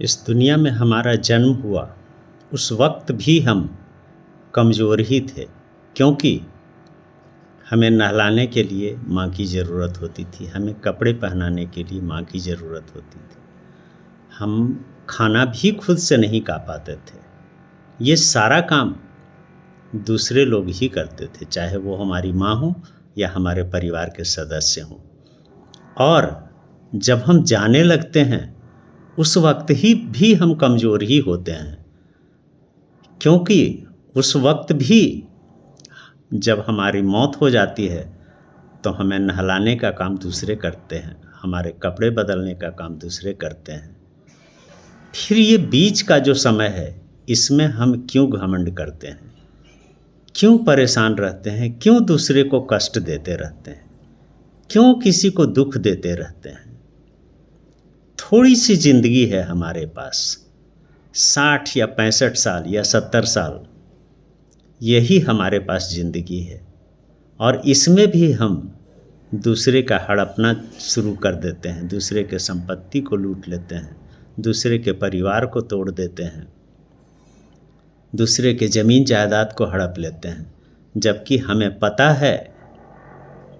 इस दुनिया में हमारा जन्म हुआ उस वक्त भी हम कमज़ोर ही थे, क्योंकि हमें नहलाने के लिए माँ की ज़रूरत होती थी, हमें कपड़े पहनाने के लिए माँ की ज़रूरत होती थी, हम खाना भी खुद से नहीं खा पाते थे। ये सारा काम दूसरे लोग ही करते थे, चाहे वो हमारी माँ हो या हमारे परिवार के सदस्य हों। और जब हम जाने लगते हैं उस वक्त ही भी हम कमज़ोर ही होते हैं, क्योंकि उस वक्त भी जब हमारी मौत हो जाती है तो हमें नहलाने का काम दूसरे करते हैं, हमारे कपड़े बदलने का काम दूसरे करते हैं। फिर ये बीच का जो समय है, इसमें हम क्यों घमंड करते हैं, क्यों परेशान रहते हैं, क्यों दूसरे को कष्ट देते रहते हैं, क्यों किसी को दुख देते रहते हैं। थोड़ी सी ज़िंदगी है हमारे पास, 60 या 65 साल या 70 साल, यही हमारे पास ज़िंदगी है। और इसमें भी हम दूसरे का हड़पना शुरू कर देते हैं, दूसरे के संपत्ति को लूट लेते हैं, दूसरे के परिवार को तोड़ देते हैं, दूसरे के ज़मीन जायदाद को हड़प लेते हैं, जबकि हमें पता है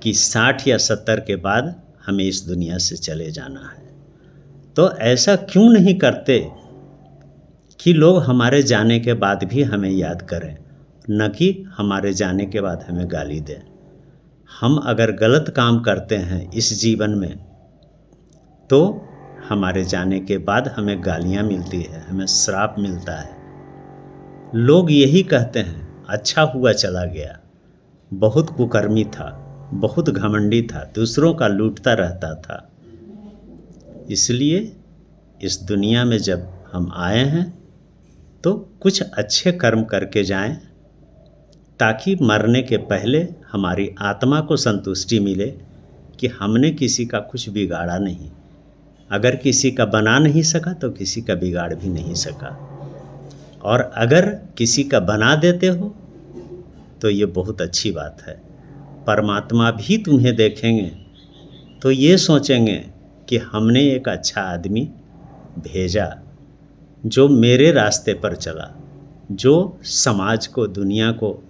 कि 60 या 70 के बाद हमें इस दुनिया से चले जाना है। तो ऐसा क्यों नहीं करते कि लोग हमारे जाने के बाद भी हमें याद करें, न कि हमारे जाने के बाद हमें गाली दें। हम अगर गलत काम करते हैं इस जीवन में तो हमारे जाने के बाद हमें गालियाँ मिलती है, हमें श्राप मिलता है। लोग यही कहते हैं, अच्छा हुआ चला गया, बहुत कुकर्मी था, बहुत घमंडी था, दूसरों का लूटता रहता था। इसलिए इस दुनिया में जब हम आए हैं तो कुछ अच्छे कर्म करके जाएं, ताकि मरने के पहले हमारी आत्मा को संतुष्टि मिले कि हमने किसी का कुछ बिगाड़ा नहीं। अगर किसी का बना नहीं सका तो किसी का बिगाड़ भी नहीं सका, और अगर किसी का बना देते हो तो ये बहुत अच्छी बात है। परमात्मा भी तुम्हें देखेंगे तो ये सोचेंगे कि हमने एक अच्छा आदमी भेजा जो मेरे रास्ते पर चला, जो समाज को, दुनिया को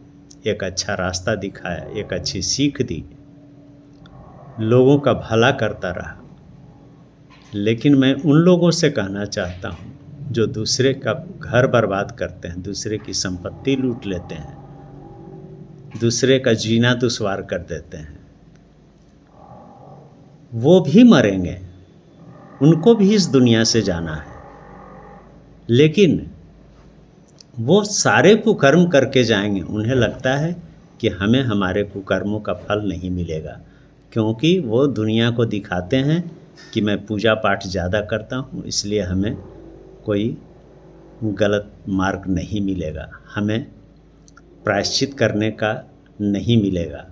एक अच्छा रास्ता दिखाया, एक अच्छी सीख दी, लोगों का भला करता रहा। लेकिन मैं उन लोगों से कहना चाहता हूँ जो दूसरे का घर बर्बाद करते हैं, दूसरे की संपत्ति लूट लेते हैं, दूसरे का जीना दुश्वार कर देते हैं, वो भी मरेंगे, उनको भी इस दुनिया से जाना है, लेकिन वो सारे कुकर्म करके जाएंगे। उन्हें लगता है कि हमें हमारे कुकर्मों का फल नहीं मिलेगा, क्योंकि वो दुनिया को दिखाते हैं कि मैं पूजा पाठ ज़्यादा करता हूँ, इसलिए हमें कोई गलत मार्ग नहीं मिलेगा, हमें प्रायश्चित करने का नहीं मिलेगा।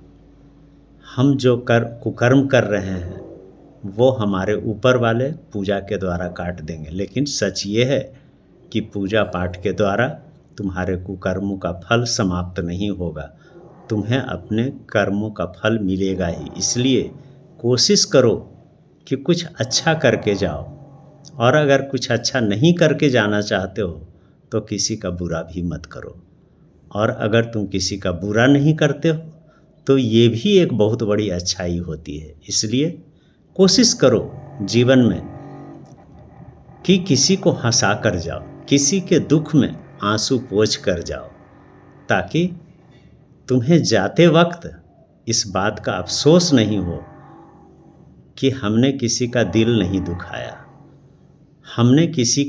हम जो कुकर्म कर रहे हैं वो हमारे ऊपर वाले पूजा के द्वारा काट देंगे। लेकिन सच ये है कि पूजा पाठ के द्वारा तुम्हारे कुकर्मों का फल समाप्त नहीं होगा, तुम्हें अपने कर्मों का फल मिलेगा ही। इसलिए कोशिश करो कि कुछ अच्छा करके जाओ, और अगर कुछ अच्छा नहीं करके जाना चाहते हो तो किसी का बुरा भी मत करो। और अगर तुम किसी का बुरा नहीं करते हो तो ये भी एक बहुत बड़ी अच्छाई होती है। इसलिए कोशिश करो जीवन में कि किसी को हंसा कर जाओ, किसी के दुख में आंसू पोंछ कर जाओ, ताकि तुम्हें जाते वक्त इस बात का अफसोस नहीं हो कि हमने किसी का दिल नहीं दुखाया, हमने किसी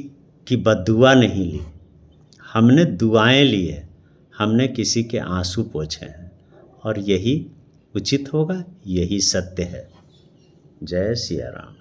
की बद्दुआ नहीं ली, हमने दुआएं ली है, हमने किसी के आंसू पोंछे हैं, और यही उचित होगा, यही सत्य है। जय सिया राम।